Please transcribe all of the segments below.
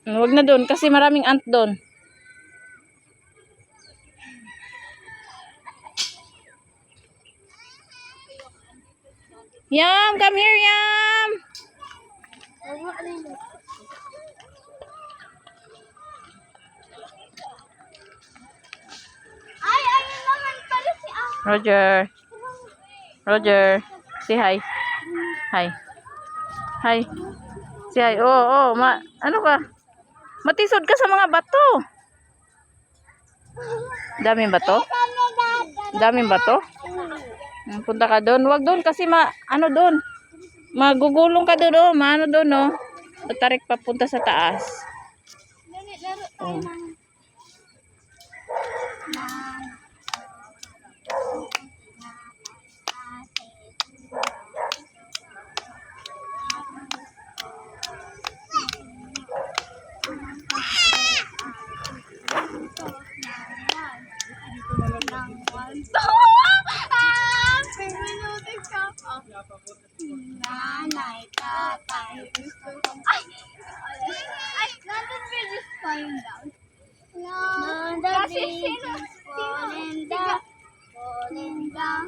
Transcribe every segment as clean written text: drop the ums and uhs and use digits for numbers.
Huwag na doon kasi maraming ant doon. Yum, come here, Yum. Ay, ayun naman pala si Roger. Roger. Say hi. Hi. Hi. Say hi. Oh, ano ka? Matisod ka sa mga bato. Daming bato? Daming bato? Punta ka doon. Huwag doon kasi ano doon. Magugulong ka doon, oh. Maano doon, oh. Tarik papunta sa taas. Laro tayo ng nanay, tatay, gusto ko. Ay, nandun ba just falling down? No, the baby is falling down, falling down,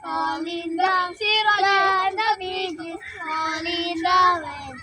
falling down. The baby is falling down.